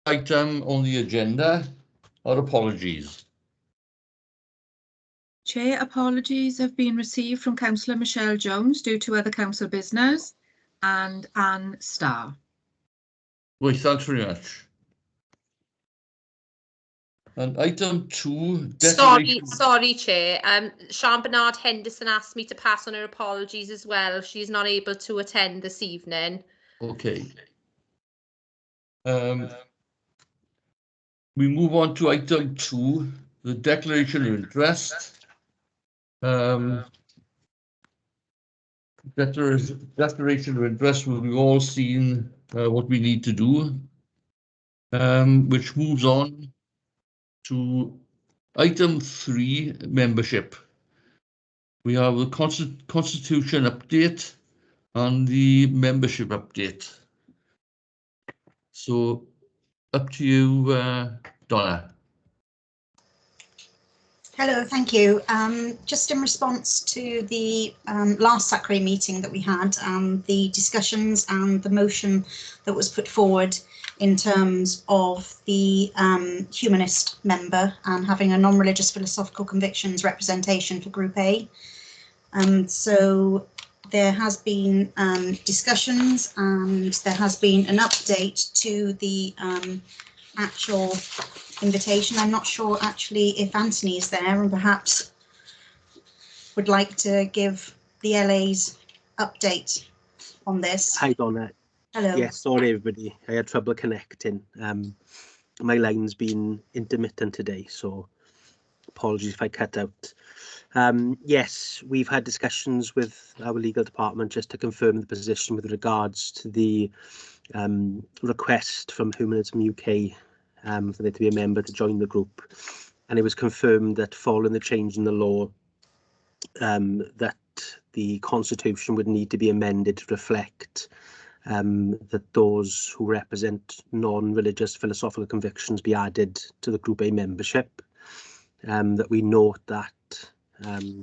item on the agenda are apologies. Chair, apologies have been received from Councillor Michelle Jones due to other council business and Anne Starr. Well, thanks very much. And item 2, Sorry, Chair. Sian Bernard Henderson asked me to pass on her apologies as well. She's not able to attend this evening. Okay. We move on to item 2, the declaration of interest. Declaration of interest, we've all seen what we need to do, which moves on to item 3, membership. We have the constitution update and the membership update. So up to you, Donna. Hello, thank you. Just in response to the last SACRE meeting that we had, the discussions and the motion that was put forward in terms of the humanist member and having a non-religious philosophical convictions representation for Group A. So there has been discussions and there has been an update to the actual invitation. I'm not sure actually if Anthony is there and perhaps would like to give the LA's update on this. Hi Donna. Hello. Yes, sorry everybody, I had trouble connecting. My line's been intermittent today, so apologies if I cut out. Yes, we've had discussions with our legal department just to confirm the position with regards to the request from Humanism UK for there to be a member to join the group, and it was confirmed that following the change in the law that the constitution would need to be amended to reflect that those who represent non-religious philosophical convictions be added to the Group A membership. That we note that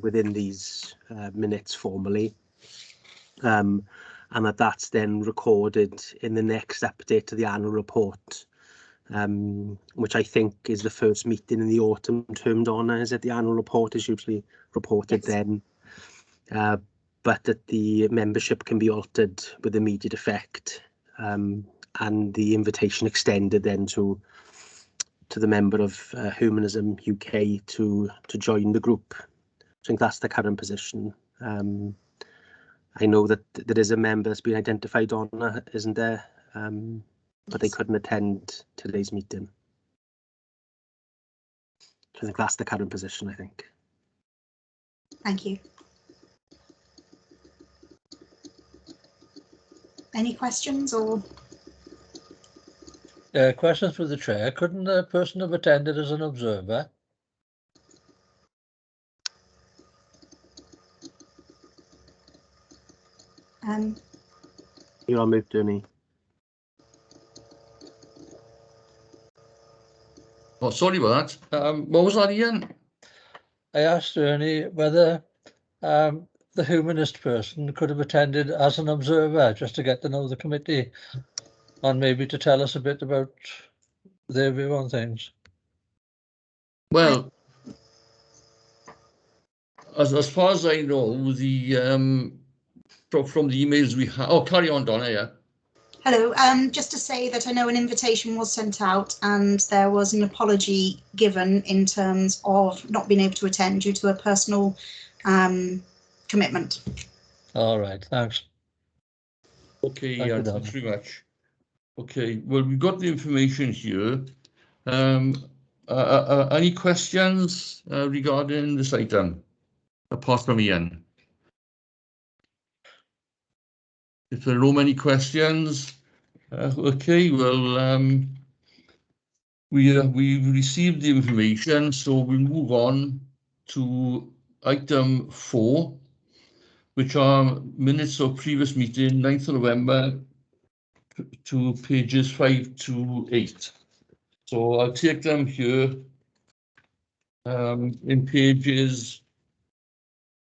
within these minutes formally, and that's then recorded in the next update to the annual report, which I think is the first meeting in the autumn term, Donna. Is it the annual report is usually reported then? But that the membership can be altered with immediate effect, and the invitation extended then to the member of Humanism UK to join the group. I think that's the current position. I know that there is a member that's been identified on, isn't there? But they couldn't attend today's meeting. So I think that's the current position, I think. Thank you. Any questions or? Questions for the chair. Couldn't the person have attended as an observer? You're on mute, Ernie. Oh, sorry about that. What was that again? I asked Ernie whether the humanist person could have attended as an observer, just to get to know the committee and maybe to tell us a bit about their view on things. Well, as far as I know, the from the emails we have. Oh, carry on, Donna. Yeah. Hello. Just to say that I know an invitation was sent out and there was an apology given in terms of not being able to attend due to a personal commitment. All right, thanks. Okay, yeah, thanks very much. Okay, well, we've got the information here. Any questions regarding this item, apart from Ian? If there are no many questions, okay, well, we received the information, so we'll move on to item 4, which are minutes of previous meeting, 9th of November, to pages 5 to 8. So I'll take them here in pages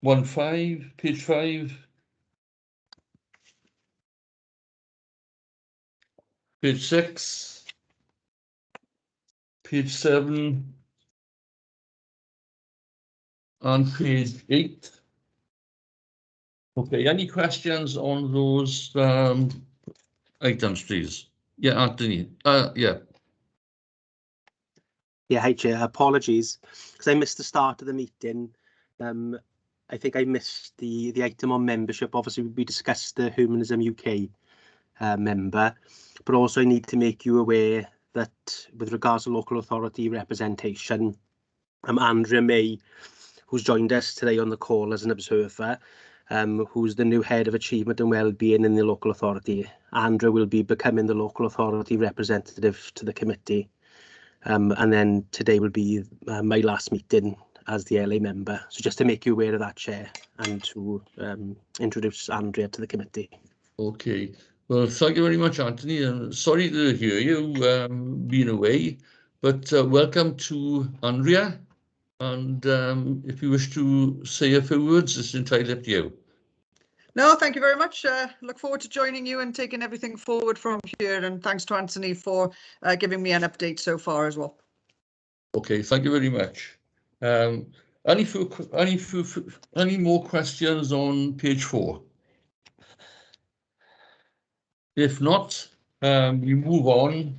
1-5, page 5, page 6, page 7 and page 8. Okay, any questions on those items, please? Yeah, Anthony. Yeah. Yeah, hi Chair. Apologies because I missed the start of the meeting. I think I missed the item on membership. Obviously, we discussed the Humanism UK member, but also I need to make you aware that with regards to local authority representation, Andrea May, who's joined us today on the call as an observer, who's the new head of achievement and wellbeing in the local authority. Andrea will be becoming the local authority representative to the committee. And then today will be my last meeting as the LA member. So just to make you aware of that, Chair, and to introduce Andrea to the committee. Okay. Well, thank you very much, Anthony. And sorry to hear you being away, but welcome to Andrea. And if you wish to say a few words, it's entirely up to you. No, thank you very much. Look forward to joining you and taking everything forward from here. And thanks to Anthony for giving me an update so far as well. Okay, thank you very much. Any more questions on page 4? If not, we move on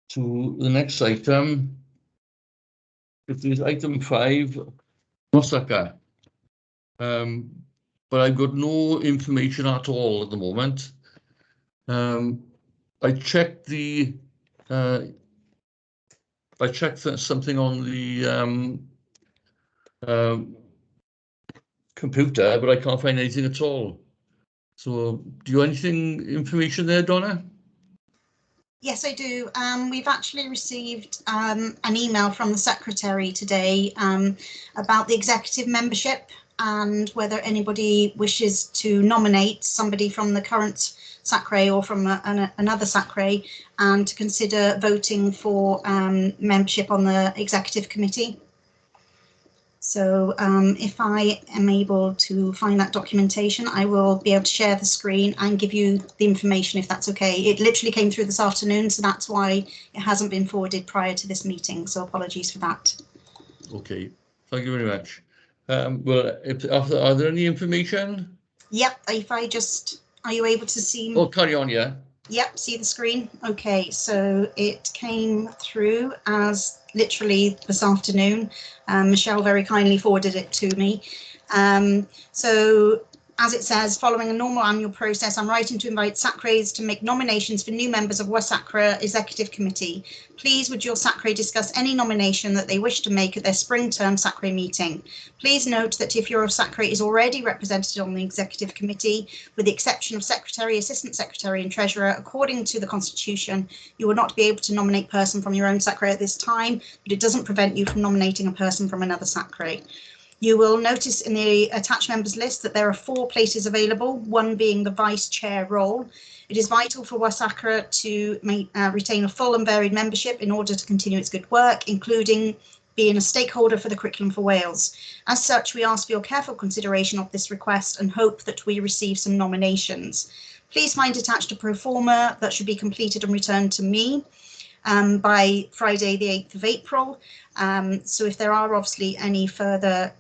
to the next item. It is item 5, SACRE. But I've got no information at all at the moment. I checked something on the computer, but I can't find anything at all. So do you have information there, Donna? Yes, I do. We've actually received an email from the Secretary today about the executive membership and whether anybody wishes to nominate somebody from the current SACRE or from another SACRE and to consider voting for membership on the executive committee. So if I am able to find that documentation, I will be able to share the screen and give you the information if that's okay. It literally came through this afternoon, so that's why it hasn't been forwarded prior to this meeting. So apologies for that. Okay, thank you very much. Well, are there any information? Yep, if I just, are you able to see? Oh, carry on, yeah. Yep, see the screen? Okay, so it came through as literally this afternoon. Michelle very kindly forwarded it to me. So as it says, following a normal annual process, I'm writing to invite SACREs to make nominations for new members of SACRE Executive Committee. Please would your SACRE discuss any nomination that they wish to make at their spring term SACRE meeting. Please note that if your SACRE is already represented on the Executive Committee, with the exception of Secretary, Assistant Secretary and Treasurer, according to the Constitution, you will not be able to nominate a person from your own SACRE at this time, but it doesn't prevent you from nominating a person from another SACRE. You will notice in the attached members list that there are 4 places available, one being the vice chair role. It is vital for SACRE to retain a full and varied membership in order to continue its good work, including being a stakeholder for the Curriculum for Wales. As such, we ask for your careful consideration of this request and hope that we receive some nominations. Please find attached a pro forma that should be completed and returned to me by Friday the 8th of April. So if there are obviously any further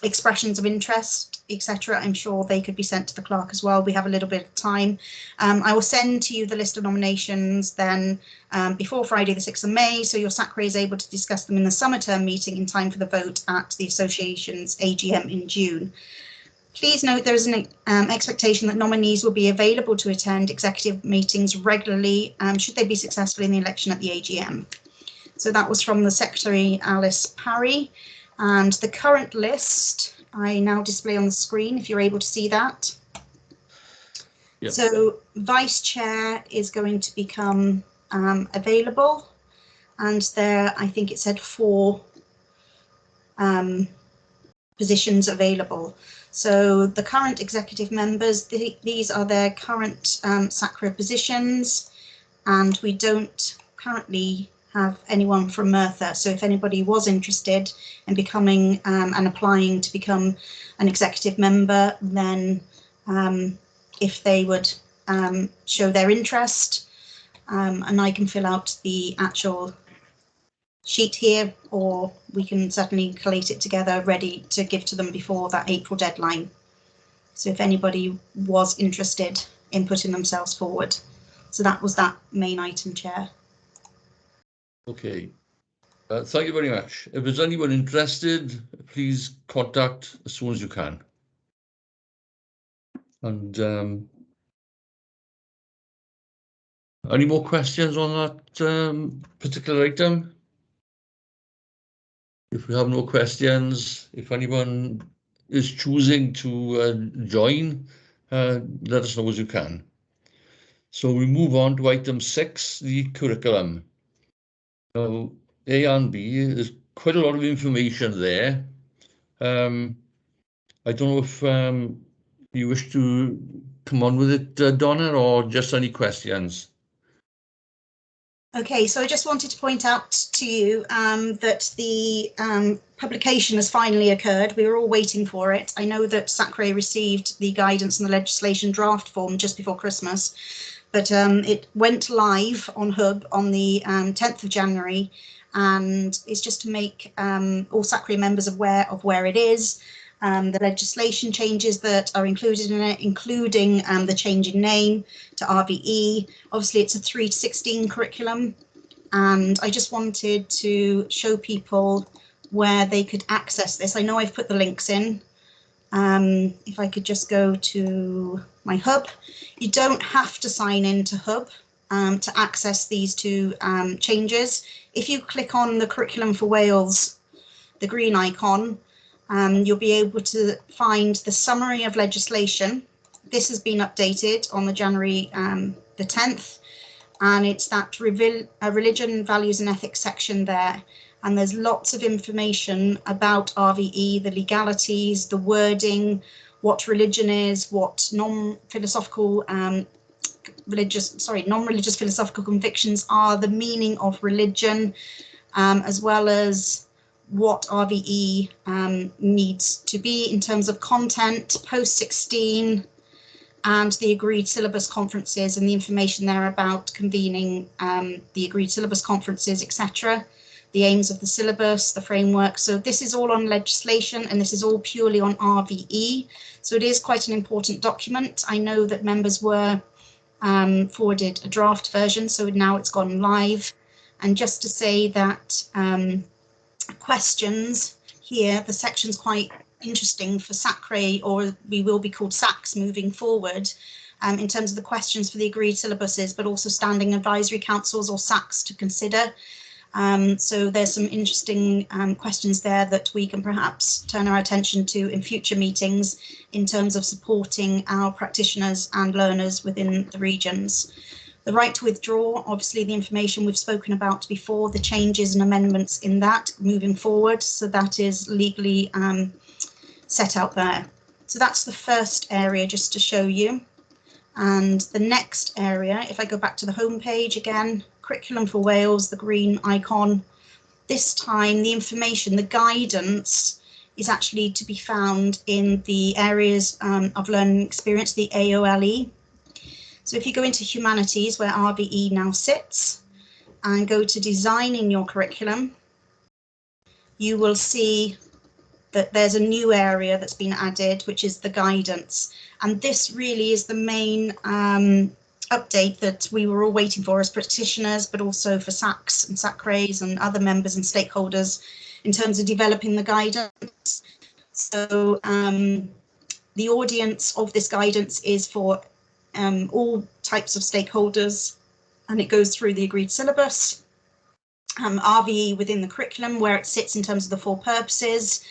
expressions of interest, etc., I'm sure they could be sent to the clerk as well. We have a little bit of time. I will send to you the list of nominations then before Friday the 6th of May, so your SACRE is able to discuss them in the summer term meeting in time for the vote at the association's AGM in June. Please note there is an expectation that nominees will be available to attend executive meetings regularly should they be successful in the election at the AGM. So that was from the Secretary, Alice Parry, and the current list I now display on the screen if you're able to see that. Yep. So Vice Chair is going to become available, and there I think it said 4 positions available. So the current executive members, these are their current SACRE positions, and we don't currently have anyone from Merthyr. So if anybody was interested in becoming and applying to become an executive member, then if they would show their interest, and I can fill out the actual sheet here, or we can certainly collate it together ready to give to them before that April deadline. So if anybody was interested in putting themselves forward. So that was that main item, Chair. Okay. Thank you very much. If there's anyone interested, please contact as soon as you can. And any more questions on that particular item? If we have no questions, if anyone is choosing to join, let us know as you can. So we move on to item 6, the curriculum. Now, A and B, there's quite a lot of information there. I don't know if you wish to come on with it, Donna, or just any questions? Okay, so I just wanted to point out to you that the publication has finally occurred. We were all waiting for it. I know that SACRE received the guidance and the legislation draft form just before Christmas, but it went live on Hub on the 10th of January, and it's just to make all SACRE members aware of where it is, the legislation changes that are included in it, including the change in name to RVE. Obviously, it's a 3 to 16 curriculum, and I just wanted to show people where they could access this. I know I've put the links in. If I could just go to my Hub. You don't have to sign into Hub to access these two changes. If you click on the Curriculum for Wales, the green icon, you'll be able to find the summary of legislation. This has been updated on the January the 10th, and it's that religion, values and ethics section there. And there's lots of information about RVE, the legalities, the wording, what religion is, what non-religious philosophical convictions are, the meaning of religion, as well as what RVE needs to be in terms of content, post-16, and the agreed syllabus conferences and the information there about convening the agreed syllabus conferences, etc., the aims of the syllabus, the framework. So this is all on legislation, and this is all purely on RVE. So it is quite an important document. I know that members were forwarded a draft version, so now it's gone live. And just to say that questions here, the section's quite interesting for SACRE, or we will be called SACS moving forward, in terms of the questions for the agreed syllabuses, but also standing advisory councils or SACS to consider. So there's some interesting questions there that we can perhaps turn our attention to in future meetings in terms of supporting our practitioners and learners within the regions. The right to withdraw, obviously the information we've spoken about before, the changes and amendments in that moving forward, so that is legally set out there. So that's the first area just to show you. And the next area, if I go back to the home page again, Curriculum for Wales, the green icon, this time the information, the guidance is actually to be found in the areas of learning experience, the AOLE. So if you go into humanities, where RVE now sits, and go to designing your curriculum, you will see that there's a new area that's been added, which is the guidance. And this really is the main update that we were all waiting for as practitioners, but also for SACS and SACREs and other members and stakeholders in terms of developing the guidance. So the audience of this guidance is for all types of stakeholders, and it goes through the agreed syllabus, RVE within the curriculum, where it sits in terms of the 4 purposes,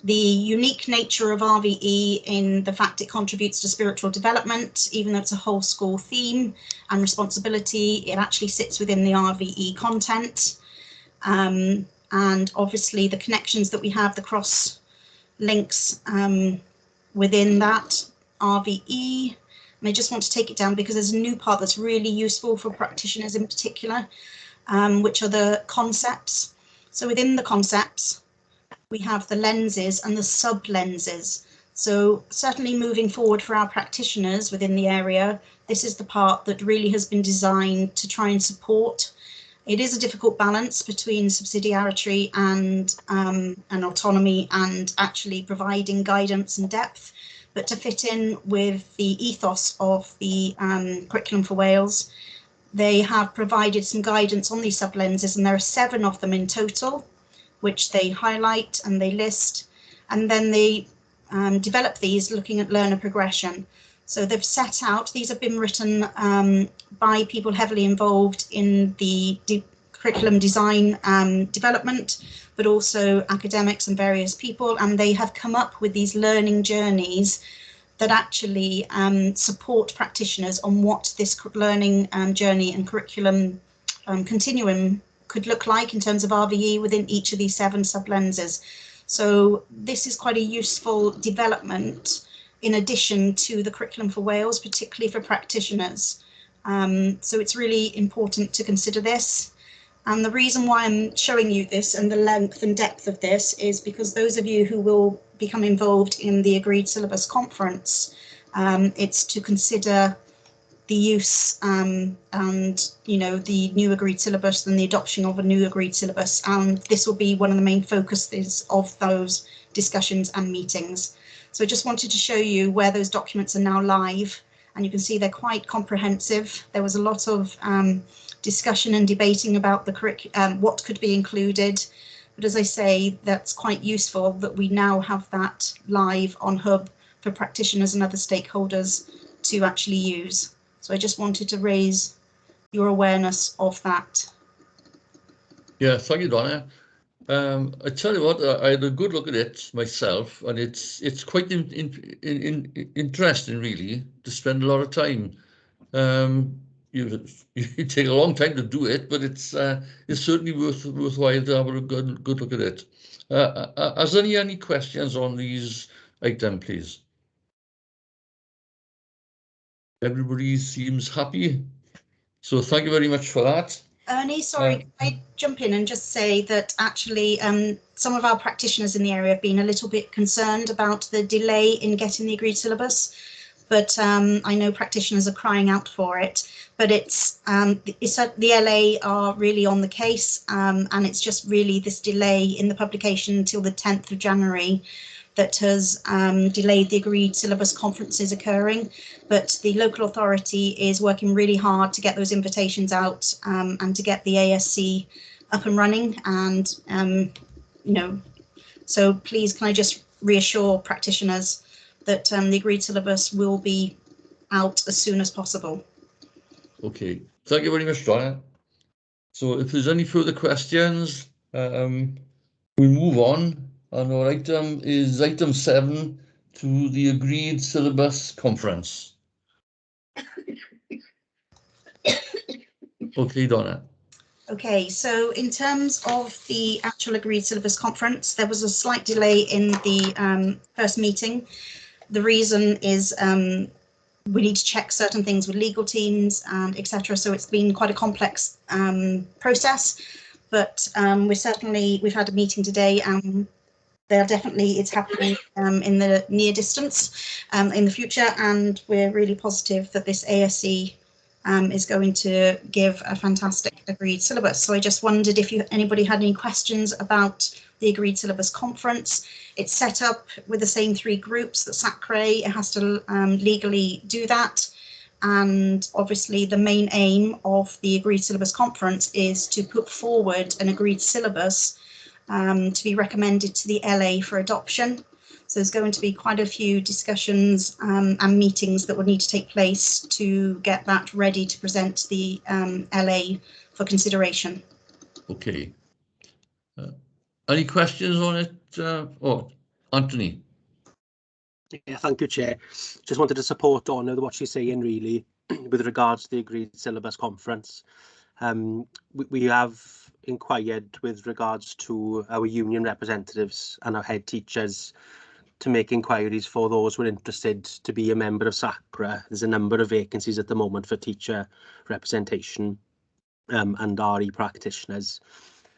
the unique nature of RVE in the fact it contributes to spiritual development, even though it's a whole school theme and responsibility, it actually sits within the RVE content. And obviously the connections that we have, the cross links within that RVE. And I just want to take it down because there's a new part that's really useful for practitioners in particular, which are the concepts. So within the concepts, we have the lenses and the sub-lenses. So certainly moving forward for our practitioners within the area, this is the part that really has been designed to try and support It is a difficult balance between subsidiarity and autonomy and actually providing guidance and depth, but to fit in with the ethos of the Curriculum for Wales, they have provided some guidance on these sub-lenses, and there are 7 of them in total, which they highlight and they list, and then they develop these looking at learner progression. So they've set out, these have been written by people heavily involved in the curriculum design development, but also academics and various people, and they have come up with these learning journeys that actually support practitioners on what this learning journey and curriculum continuum could look like in terms of RVE within each of these 7 sub-lenses. So this is quite a useful development in addition to the Curriculum for Wales, particularly for practitioners. So it's really important to consider this. And the reason why I'm showing you this and the length and depth of this is because those of you who will become involved in the Agreed Syllabus Conference, it's to consider the use and the new agreed syllabus and the adoption of a new agreed syllabus, and this will be one of the main focuses of those discussions and meetings. So I just wanted to show you where those documents are now live, and you can see they're quite comprehensive. There was a lot of discussion and debating about the what could be included, but as I say, that's quite useful that we now have that live on Hub for practitioners and other stakeholders to actually use. So I just wanted to raise your awareness of that. Yeah, thank you, Donna. I tell you what, I had a good look at it myself, and it's quite interesting, really, to spend a lot of time. You take a long time to do it, but it's certainly worthwhile to have a good look at it. Is there any questions on these items, please? Everybody seems happy, so thank you very much for that. Ernie, sorry, can I jump in and just say that actually some of our practitioners in the area have been a little bit concerned about the delay in getting the agreed syllabus, but I know practitioners are crying out for it. But it's the LA are really on the case, and it's just really this delay in the publication until the 10th of January that has delayed the agreed syllabus conferences occurring. But the local authority is working really hard to get those invitations out and to get the ASC up and running. And, so please can I just reassure practitioners that the agreed syllabus will be out as soon as possible. Okay, thank you very much, Donna. So if there's any further questions, we move on. And our item is item 7 to the Agreed Syllabus Conference. Okay, Donna. Okay, so in terms of the actual Agreed Syllabus Conference, there was a slight delay in the first meeting. The reason is we need to check certain things with legal teams and etc. So it's been quite a complex process, but we've had a meeting today, and it's happening in the near distance in the future, and we're really positive that this ASC is going to give a fantastic agreed syllabus. So I just wondered if anybody had any questions about the Agreed Syllabus Conference. It's set up with the same 3 groups that SACRE. It has to legally do that. And obviously the main aim of the Agreed Syllabus Conference is to put forward an agreed syllabus to be recommended to the LA for adoption. So there's going to be quite a few discussions and meetings that will need to take place to get that ready to present to the LA for consideration. Okay. Any questions on it? Anthony? Yeah, thank you, Chair. Just wanted to support Donna what she's saying, really, with regards to the Agreed Syllabus Conference. We have inquired with regards to our union representatives and our head teachers to make inquiries for those who are interested to be a member of SACRE. There's a number of vacancies at the moment for teacher representation and RE practitioners.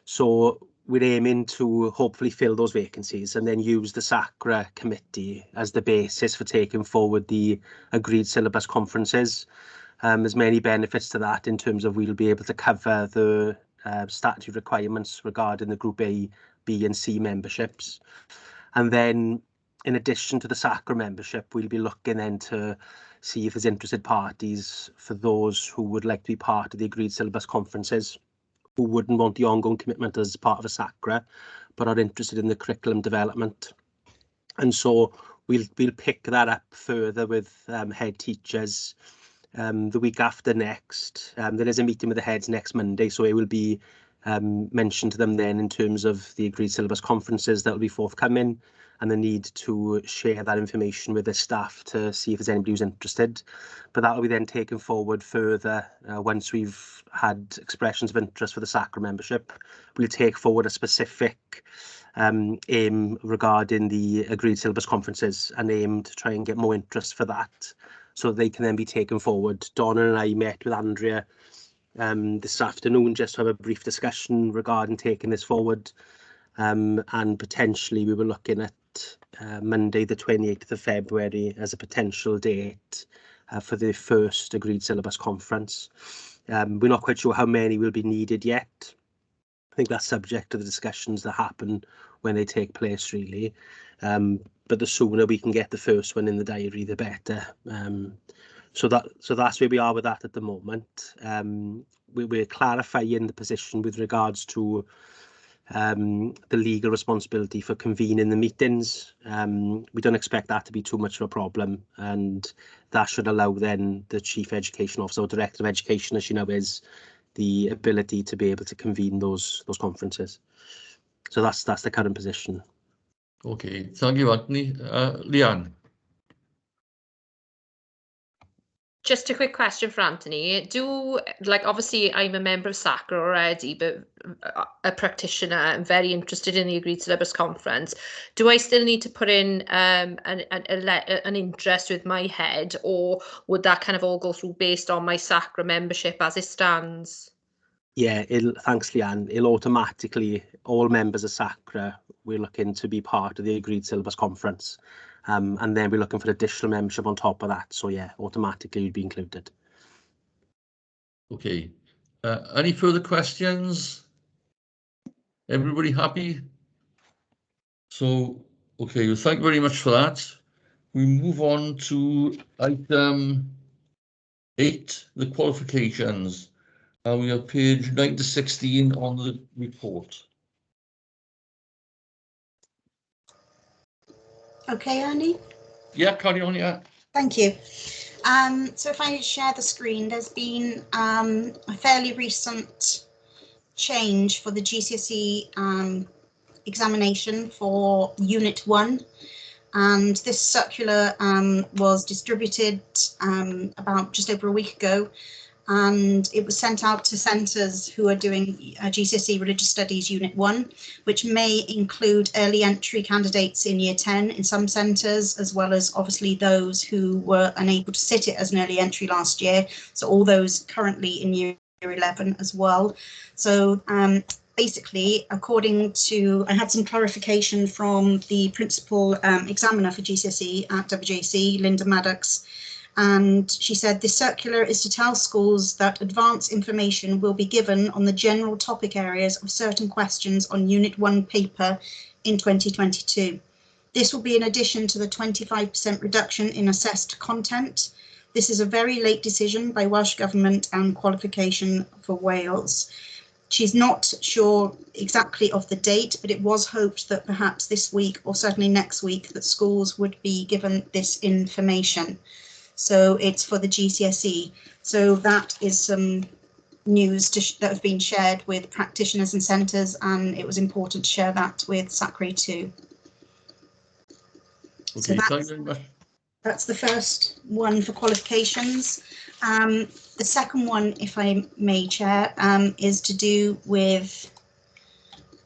So we're aiming to hopefully fill those vacancies and then use the SACRE committee as the basis for taking forward the Agreed Syllabus Conferences. There's many benefits to that in terms of we'll be able to cover the statutory requirements regarding the Group A, B and C memberships. And then in addition to the SACRE membership, we'll be looking then to see if there's interested parties for those who would like to be part of the agreed syllabus conferences, who wouldn't want the ongoing commitment as part of a SACRE, but are interested in the curriculum development. And so we'll pick that up further with head teachers the week after next. There is a meeting with the heads next Monday, so it will be mentioned to them then in terms of the agreed syllabus conferences that will be forthcoming, and the need to share that information with the staff to see if there's anybody who's interested. But that will be then taken forward further once we've had expressions of interest for the SACRE membership. We'll take forward a specific aim regarding the agreed syllabus conferences and aim to try and get more interest for that, so they can then be taken forward. Donna and I met with Andrea this afternoon just to have a brief discussion regarding taking this forward, and potentially we were looking at Monday the 28th of February as a potential date for the first agreed syllabus conference. We're not quite sure how many will be needed yet. I think that's subject to the discussions that happen when they take place, really. But the sooner we can get the first one in the diary, the better. So that's where we are with that at the moment. We're clarifying the position with regards to the legal responsibility for convening the meetings. We don't expect that to be too much of a problem, and that should allow then the Chief Education Officer or Director of Education, as she now is, the ability to be able to convene those conferences. So that's the current position. Okay, thank you, Anthony. Leanne. Just a quick question for Anthony. Obviously I'm a member of SACRE already, but a practitioner and very interested in the agreed syllabus conference. Do I still need to put in an interest with my head, or would that kind of all go through based on my SACRE membership as it stands? Yeah, thanks, Leanne. It'll automatically, all members of SACRE, we're looking to be part of the agreed syllabus conference. And then we're looking for additional membership on top of that. So yeah, automatically you'd be included. Okay. Any further questions? Everybody happy? So, okay, well, thank you very much for that. We move on to item 8, the qualifications. We have page 9 to 16 on the report. Okay, Andy? Yeah, carry on, yeah. Thank you. So if I share the screen, there's been a fairly recent change for the GCSE examination for Unit 1. And this circular was distributed about just over a week ago, and it was sent out to centres who are doing GCSE Religious Studies Unit 1, which may include early entry candidates in Year 10 in some centres, as well as obviously those who were unable to sit it as an early entry last year. So all those currently in Year 11 as well. So basically, according to, I had some clarification from the principal examiner for GCSE at WJC, Linda Maddox, and she said this circular is to tell schools that advance information will be given on the general topic areas of certain questions on Unit 1 paper in 2022. This will be in addition to the 25% reduction in assessed content. This is a very late decision by Welsh Government and Qualification for Wales. She's not sure exactly of the date, but it was hoped that perhaps this week or certainly next week that schools would be given this information. So it's for the GCSE. So that is some news that have been shared with practitioners and centres, and it was important to share that with SACRE too. Okay, so thank you very much. That's the first one for qualifications. The second one, if I may, Chair, is to do with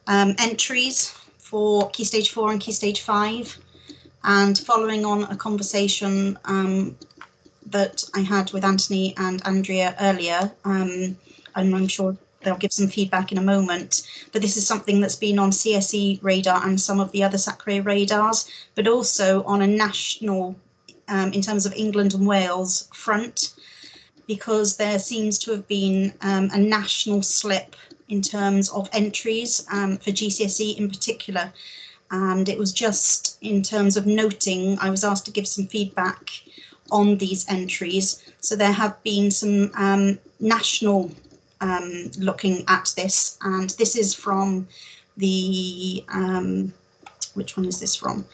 entries for Key Stage 4 and Key Stage 5. And following on a conversation that I had with Anthony and Andrea earlier, and I'm sure they'll give some feedback in a moment, but this is something that's been on CSE radar and some of the other SACRE radars, but also on a national, in terms of England and Wales front, because there seems to have been a national slip in terms of entries for GCSE in particular. And it was just in terms of noting, I was asked to give some feedback on these entries. So there have been some national looking at this, and this is from the, which one is this from?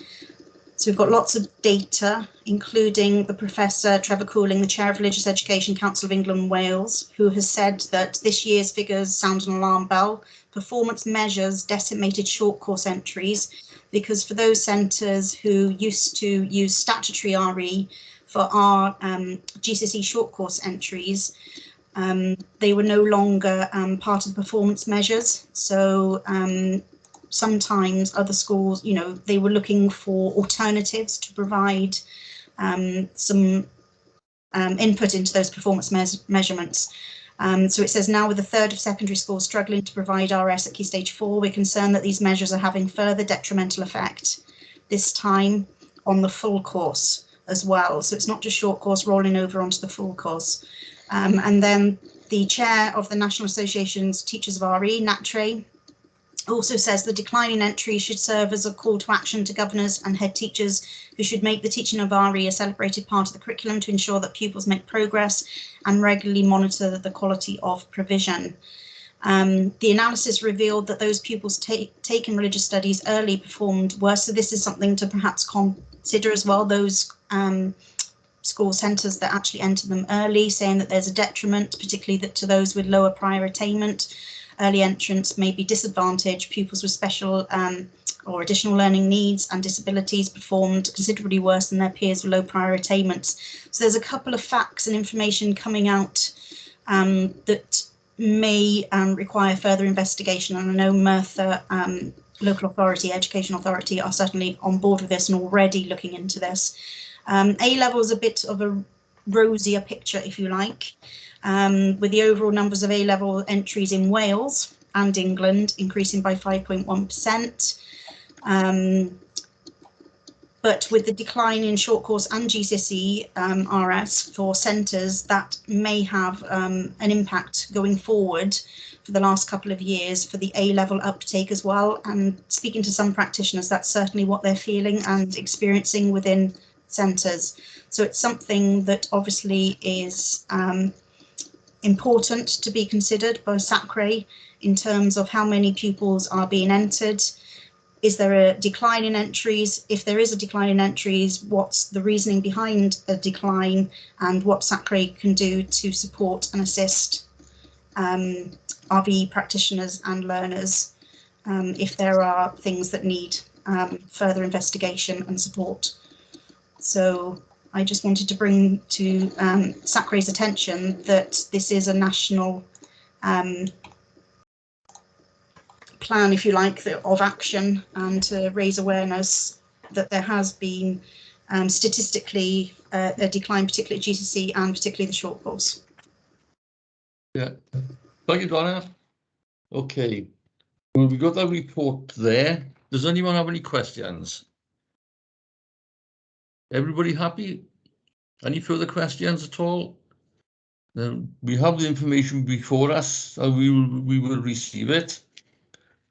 So we've got lots of data, including the Professor Trevor Cooling, the Chair of Religious Education Council of England and Wales, who has said that this year's figures sound an alarm bell. Performance measures decimated short course entries, because for those centres who used to use statutory RE for our GCSE short course entries, they were no longer part of the performance measures. So sometimes other schools, you know, they were looking for alternatives to provide some input into those performance measurements. So it says, now with a third of secondary schools struggling to provide RS at Key Stage 4, we're concerned that these measures are having further detrimental effect, this time on the full course as well. So it's not just short course rolling over onto the full course. And then the chair of the National Association's Teachers of RE, NATRE, also says the decline in entry should serve as a call to action to governors and head teachers, who should make the teaching of RE a celebrated part of the curriculum to ensure that pupils make progress and regularly monitor the quality of provision. The analysis revealed that those pupils taking religious studies early performed worse. So this is something to perhaps consider as well, those school centres that actually enter them early, saying that there's a detriment, particularly to those with lower prior attainment. Early entrants may be disadvantaged. Pupils with special or additional learning needs and disabilities performed considerably worse than their peers with low prior attainments. So there's a couple of facts and information coming out that may require further investigation. And I know Merthyr local authority, education authority, are certainly on board with this and already looking into this. A-level is a bit of a rosier picture, if you like, with the overall numbers of A-level entries in Wales and England increasing by 5.1%. But with the decline in short course and GCSE RS for centres, that may have an impact going forward for the last couple of years for the A-level uptake as well. And speaking to some practitioners, that's certainly what they're feeling and experiencing within centres. So it's something that obviously is important to be considered by SACRE in terms of how many pupils are being entered. Is there a decline in entries? If there is a decline in entries, what's the reasoning behind a decline, and what SACRE can do to support and assist RE practitioners and learners if there are things that need further investigation and support. So I just wanted to bring to SACRE's attention that this is a national plan, if you like, of action, and to raise awareness that there has been statistically a decline, particularly at GCSE and particularly the short course. Yeah, thank you, Donna. Okay, well, we got that report there. Does anyone have any questions? Everybody happy? Any further questions at all? We have the information before us, and we will receive it,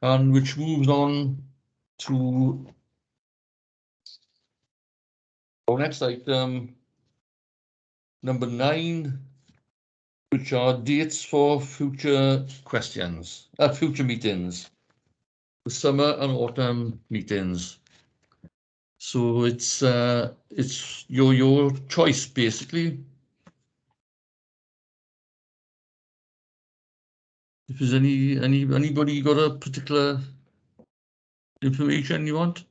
and which moves on to our next item, number 9, which are dates for future questions, future meetings, the summer and autumn meetings. So it's your choice, basically. If there's anybody got a particular information you want?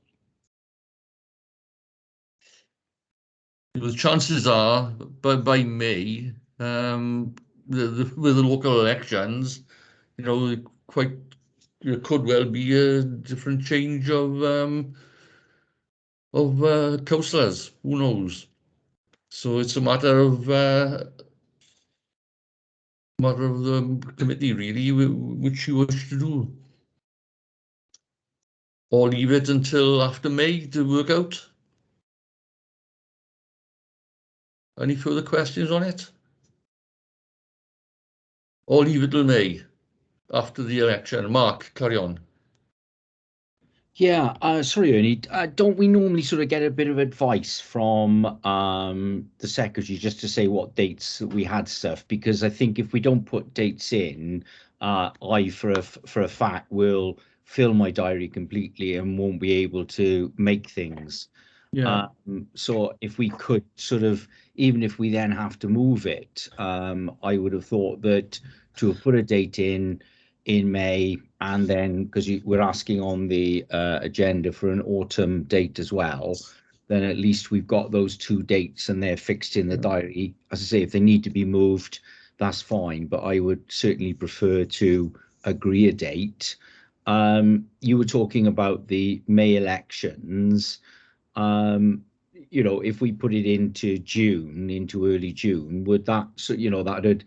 The chances are by May, with the local elections, you know, there could well be a different change of councillors. Who knows? So it's a matter of the committee, really, which you wish to do, or leave it until after May to work out. Any further questions on it? Or leave it till May? after the election. Mark, carry on. Yeah, sorry, Ernie. Don't we normally sort of get a bit of advice from the secretary just to say what dates we had stuff? Because I think if we don't put dates in, I for a fact will fill my diary completely and won't be able to make things. Yeah. So if we could sort of, even if we then have to move it, I would have thought that to have put a date in May, and then because we're asking on the agenda for an autumn date as well, then at least we've got those two dates and they're fixed in the diary. As I say, if they need to be moved, that's fine, but I would certainly prefer to agree a date. You were talking about the May elections. You know, if we put it into June, into early June, would that, so you know, that would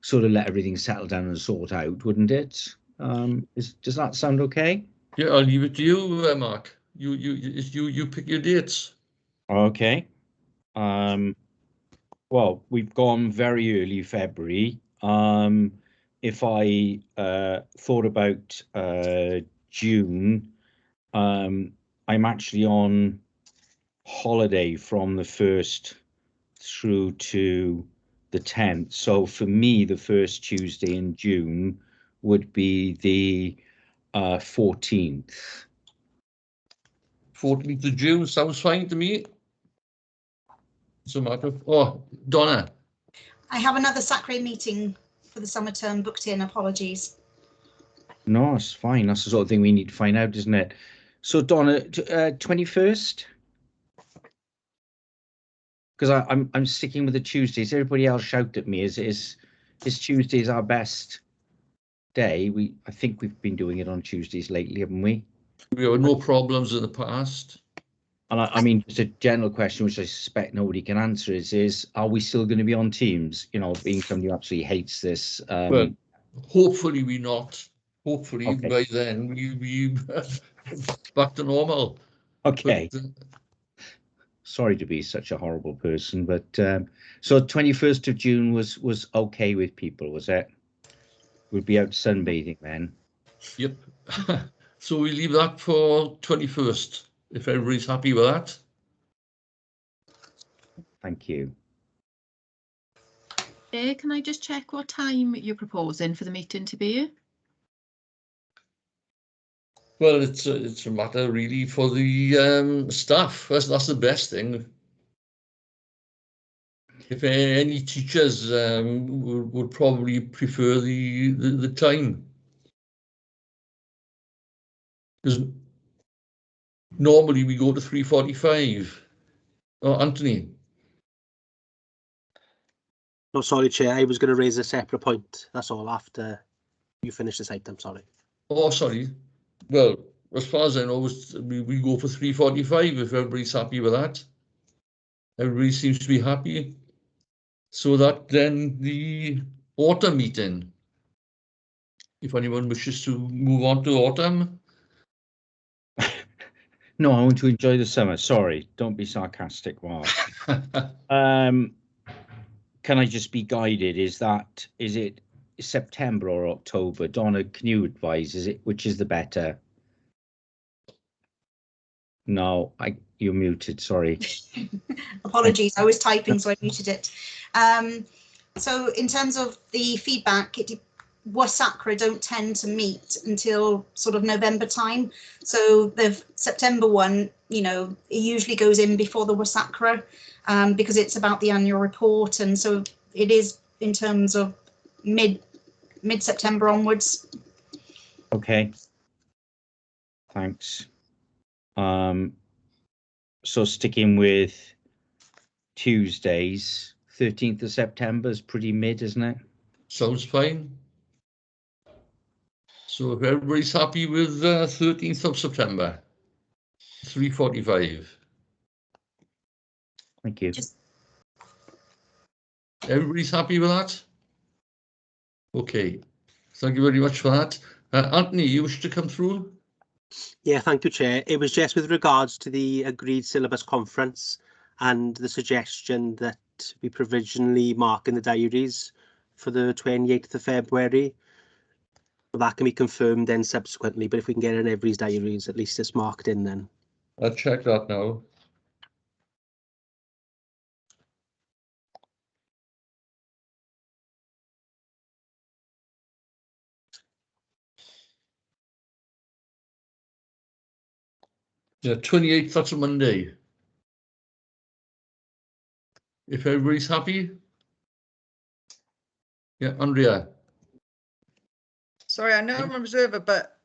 sort of let everything settle down and sort out, wouldn't it? Does that sound okay? Yeah, I'll leave it to you, Mark. You pick your dates. Okay. Well, we've gone very early February. If I thought about June, I'm actually on holiday from the 1st through to the 10th. So for me, the first Tuesday in June would be the 14th. 14th of June sounds fine to me. So, Mark, oh, Donna. I have another SACRE meeting for the summer term booked in. Apologies. No, it's fine. That's the sort of thing we need to find out, isn't it? So, Donna, 21st? Because I'm sticking with the Tuesdays. Everybody else shout at me. Is Tuesdays our best day? I think we've been doing it on Tuesdays lately, haven't we? We have no problems in the past. And I mean, just a general question, which I suspect nobody can answer, is are we still going to be on Teams? You know, being somebody who absolutely hates this. Well, hopefully we're not. Hopefully Okay. by then we back to normal. Okay. But, sorry to be such a horrible person, but so 21st of June was okay with people, was it? We'd be out sunbathing then. yep. So we leave that for 21st, if everybody's happy with that. Thank you. Can I just check what time you're proposing for the meeting to be? Well, it's a matter really for the staff. That's the best thing. If any teachers would probably prefer the time, because normally we go to 3:45. Oh, Anthony. No, sorry, Chair. I was going to raise a separate point. That's all after you finish this item. Sorry. Oh, sorry. Well, as far as I know, we go for 3:45 if everybody's happy with that. Everybody seems to be happy. So that then the autumn meeting, if anyone wishes to move on to autumn. No, I want to enjoy the summer. Sorry, don't be sarcastic, Mark. Can I just be guided? Is it September or October? Donna, can you advise? Which is the better? No, you're muted. Sorry. Apologies, I was typing, so I muted it. So in terms of the feedback, SACRE don't tend to meet until sort of November time. So the September one, you know, it usually goes in before the SACRE because it's about the annual report. And so it is in terms of mid-September onwards. Okay. Thanks. So sticking with Tuesdays, 13th of September is pretty mid, isn't it? Sounds fine. So if everybody's happy with 13th of September, 3:45. Thank you. Everybody's happy with that? Okay. Thank you very much for that. Anthony, you wish to come through? Yeah, thank you, Chair. It was just with regards to the agreed syllabus conference and the suggestion that we provisionally mark in the diaries for the 28th of February. That can be confirmed then subsequently, but if we can get it in everybody's diaries, at least it's marked in then. I'll check that now. Yeah, 28th, that's a Monday. If everybody's happy. Yeah, Andrea. Sorry, I know I'm a reserver, but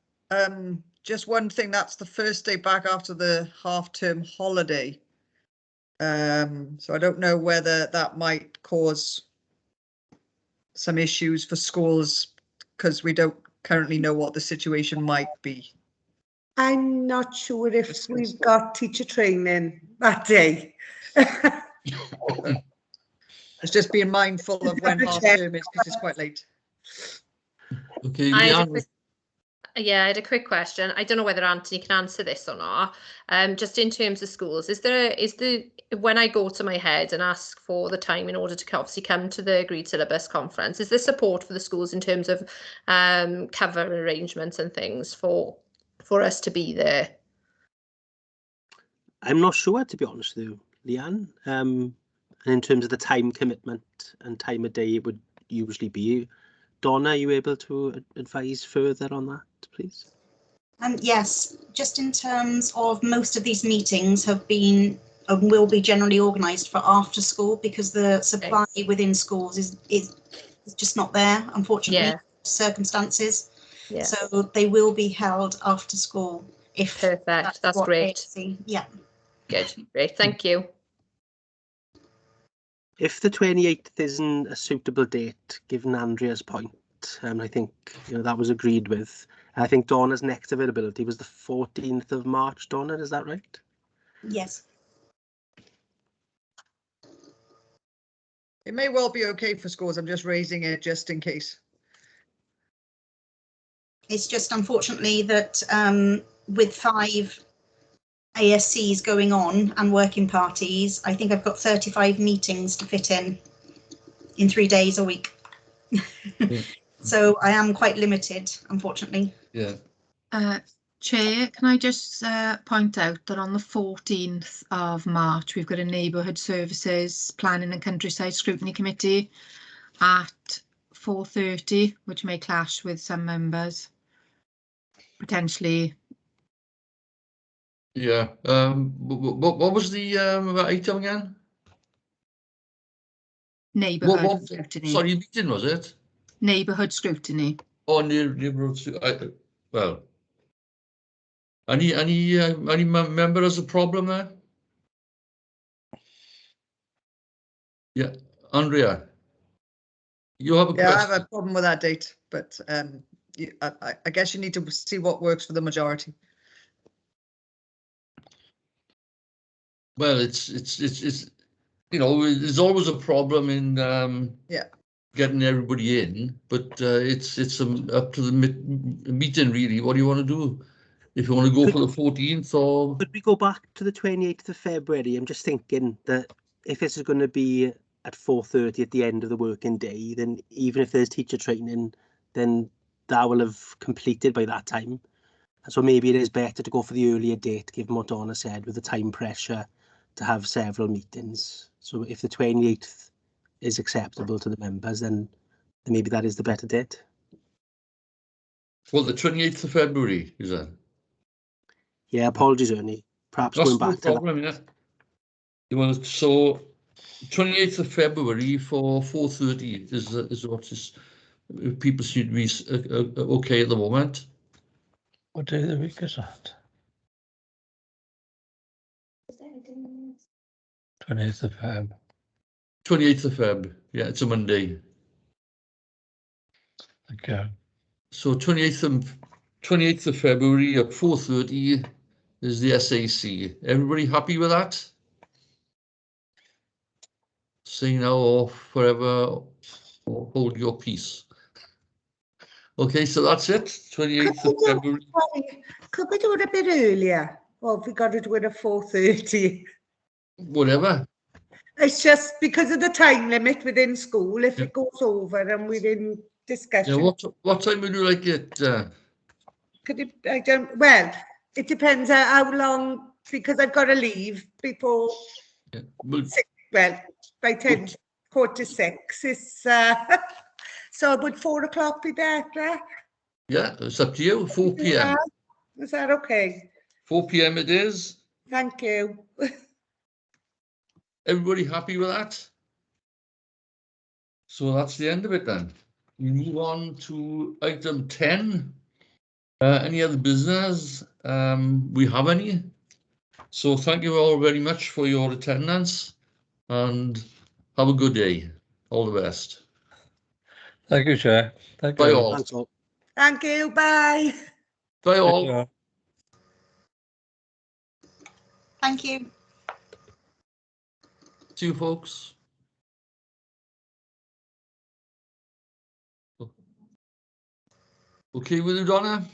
just one thing, that's the first day back after the half-term holiday. So I don't know whether that might cause some issues for schools because we don't currently know what the situation might be. I'm not sure if we've got teacher training that day. It's just being mindful of when half-term is because it's quite late. Okay, I had a Leanne. quick, yeah, I had a quick question. I don't know whether Anthony can answer this or not. Just in terms of schools, is the when I go to my head and ask for the time in order to obviously come to the agreed syllabus conference, is there support for the schools in terms of cover arrangements and things for us to be there? I'm not sure, to be honest with you, Leanne. And in terms of the time commitment and time of day, it would usually be. Donna, are you able to advise further on that, please? Yes, just in terms of most of these meetings have been and will be generally organised for after school because the supply within schools is just not there, unfortunately, Yeah. circumstances. Yeah. So they will be held after school. If Perfect, that's what they great. see. Yeah. Good, great, thank you. If the 28th isn't a suitable date, given Andrea's point, I think that was agreed with. I think Donna's next availability was the 14th of March. Donna, is that right? Yes. It may well be okay for schools. I'm just raising it just in case. It's just unfortunately that with 5 ASCs going on and working parties, I think I've got 35 meetings to fit in 3 days a week. Yeah. So I am quite limited, unfortunately. Yeah. Chair, can I just point out that on the 14th of March, we've got a Neighbourhood Services Planning and Countryside Scrutiny Committee at 4:30, which may clash with some members. Potentially. Yeah. What was the item again? Neighbourhood scrutiny. Sorry, meeting was it? Neighbourhood scrutiny. Oh, neighbourhood. Well, any member has a problem there? Yeah, Andrea, you have a Yeah, I question. have a problem with that date, but I guess you need to see what works for the majority. Well, it's there's always a problem in getting everybody in, but it's up to the meeting really. What do you want to do? If you want to go for the 14th or... Could we go back to the 28th of February? I'm just thinking that if this is going to be at 4:30 at the end of the working day, then even if there's teacher training, then that will have completed by that time. So maybe it is better to go for the earlier date, given what Donna said, with the time pressure to have several meetings. So if the 28th is acceptable to the members, then maybe that is the better date. Well, the 28th of February, is that? Yeah, apologies, Ernie. Perhaps That's going back no problem, yeah. You want to, so 28th of February for 4:30 is what is people seem to be okay at the moment. What day of the week is that? 28th of Feb. 28th of Feb. Yeah, it's a Monday. Okay. So 28th of February at 4:30 is the SAC. Everybody happy with that? Say now or forever or hold your peace. Okay, so that's it. 28th of February. Could we do it a bit earlier? Or have we got to do it at 4:30? Whatever. It's just because of the time limit within school. If it goes over and we're in Yeah, discussion. what time would you like it? Could it, I don't, well, it depends how long, because I've got to leave before Yeah, well, 6, well, by 10, 5:45. It's, so would 4 o'clock be better? yeah, it's up to you. 4 p.m. Is that okay? 4 p.m. it is. Thank you. Everybody happy with that? So that's the end of it then. We move on to item 10. Any other business? We have any? So thank you all very much for your attendance and have a good day. All the best. Thank you, Chair. Thank Bye you. all. Thanks all. Thank you, bye. Bye Take all. care. Thank you. See you folks. Okay with you, Donna?